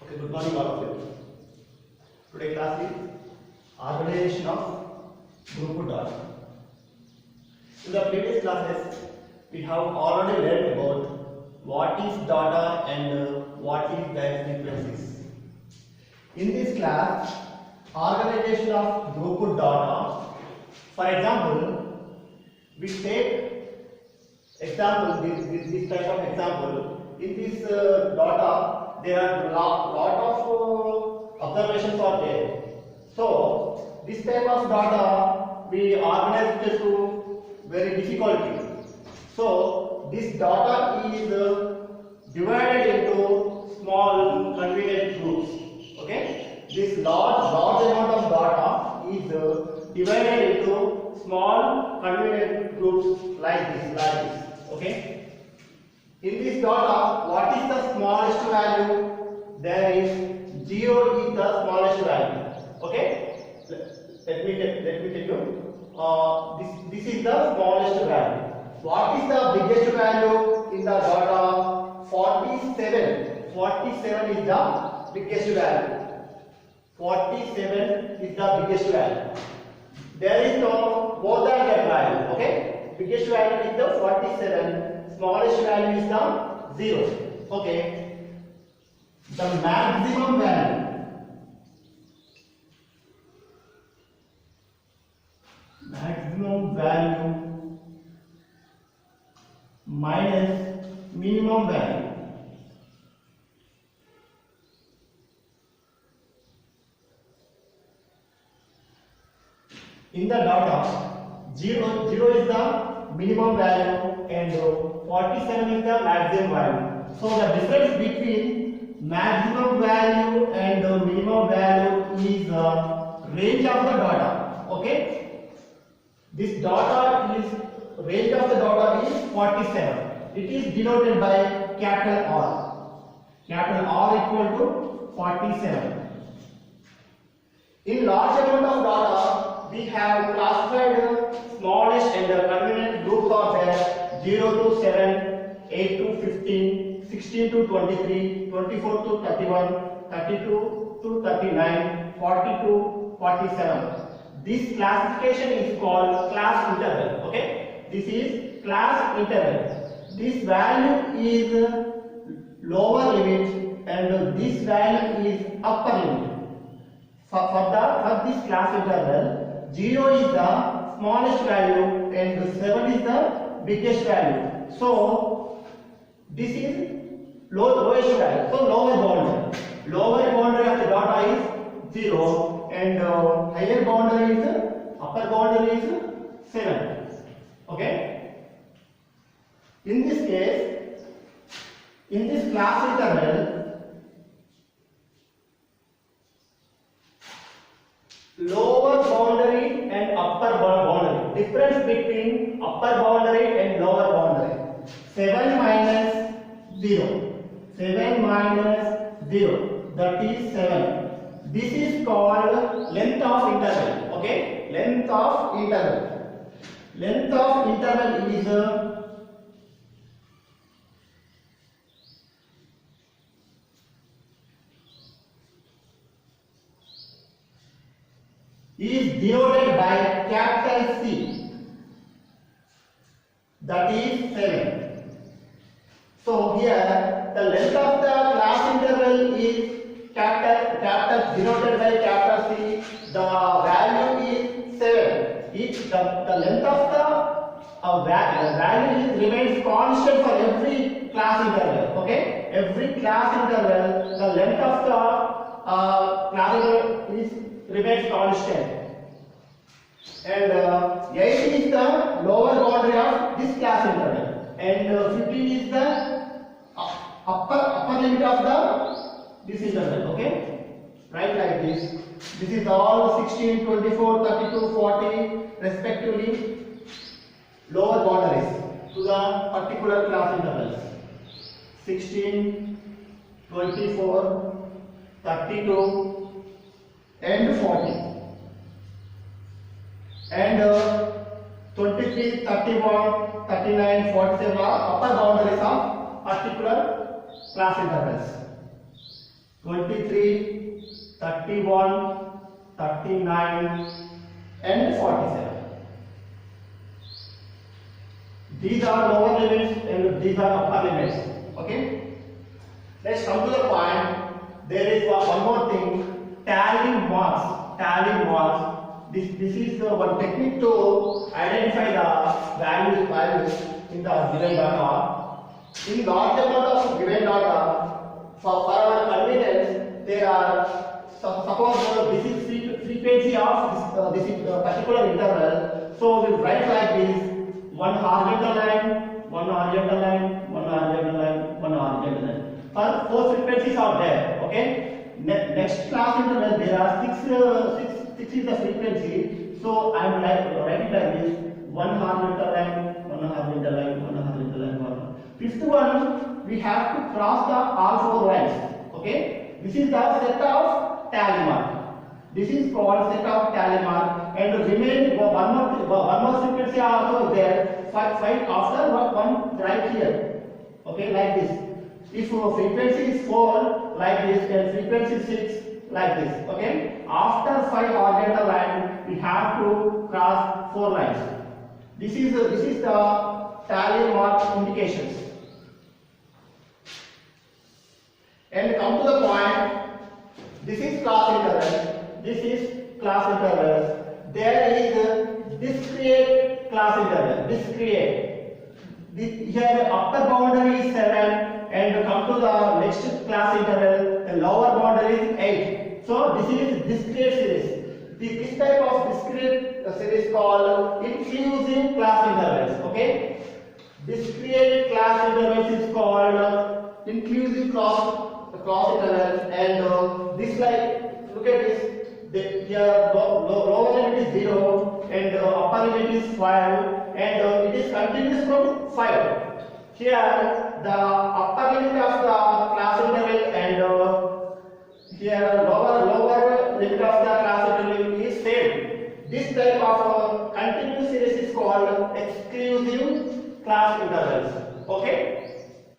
Good morning all of you. Today class is organization of group data. In the previous classes we have already learned about what is data and what is their frequencies. In this class, organization of group data. For example, we take this type of example. In this data, there are lot of observations are there. So this type of data we organize it to very difficulty. So this data is divided into small convenient groups. Okay, this large amount of data is divided into small convenient groups like this. Okay. In this data, what is the smallest value? There is 0 is the smallest value. Okay. Let me tell you. This is the smallest value. What is the biggest value in the data? 47. 47 is the biggest value. 47 is the biggest value. There is no more than that value. Okay. Biggest value is the 47. Smallest value is the 0. Okay. The maximum value. Maximum value minus minimum value. In the data, 0 is the minimum value and 47 is the maximum value. So the difference between maximum value and minimum value is the range of the data. Okay. This data is range of the data is 47. It is denoted by capital R. Capital R equal to 47. In large amount of data, we have classified smallest and convenient groups are there 0 to 7, 8 to 15, 16 to 23, 24 to 31, 32 to 39, 40 to 47. This classification is called class interval. Okay, this is class interval. This value is lower limit and this value is upper limit. For this class interval, 0 is the smallest value and 7 is the biggest value. So this is lowest value. So lower boundary. Lower boundary of the data is 0 and higher boundary is upper boundary is 7. Okay. In this case, in this class interval, lower boundary and upper boundary. Difference between upper boundary and lower boundary. 7 minus 0. 7 minus 0. That is 7. This is called length of interval. Okay. Length of interval. Length of interval is denoted by capital C, that is 7. So here the length of the class interval is capital denoted by capital C. The value is 7. If the length of the value remains constant for every class interval. Okay, every class interval the length of the class interval is remains constant. And 8 is the lower boundary of this class interval and 15 is the upper limit of this interval. Okay, right, like this. This is all 16, 24, 32, 40 respectively lower boundaries to the particular class intervals. 16, 24, 32 and 40 and 23, 31, 39, 47 are upper boundaries of particular class intervals. 23, 31, 39 and 47. These are lower limits and these are upper limits. Okay. Let's come to the point. There is one more thing. Tallying marks. Tallying marks. This is the one technique to identify the values in the given data. In large amount of given data, for our convenience, there are suppose this is frequency of this particular interval. So we write like this: one horizontal line, one horizontal line, one horizontal line, one horizontal line. For 4 frequencies are there. Okay. Next class interval there are 6 is the frequency. So I am writing like this: one horizontal line, one horizontal line, one horizontal line, one. Fifth one, we have to cross the all 4 lines. Okay. This is the set of tally mark. This is called set of tally mark, and the remaining one more frequency also there. Find after one right here. Okay, like this. If frequency is 4 like this and frequency 6 like this. Okay. After 5 horizontal line, we have to cross 4 lines. This is the tally mark indications. And come to the point. This is class interval. This is class interval. There is discrete class interval. Discrete. Here the upper boundary is 7, and come to the next class interval. The lower boundary is 8. So this is discrete series. This type of discrete series called inclusive class intervals. Okay. Discrete class intervals is called inclusive class intervals, and this like look at this. Here lower limit is 0 and upper limit is 5, and it is continuous from 5. Here the upper limit of the class interval and here lower limit of the class interval is same. This type of continuous series is called exclusive class intervals. Okay.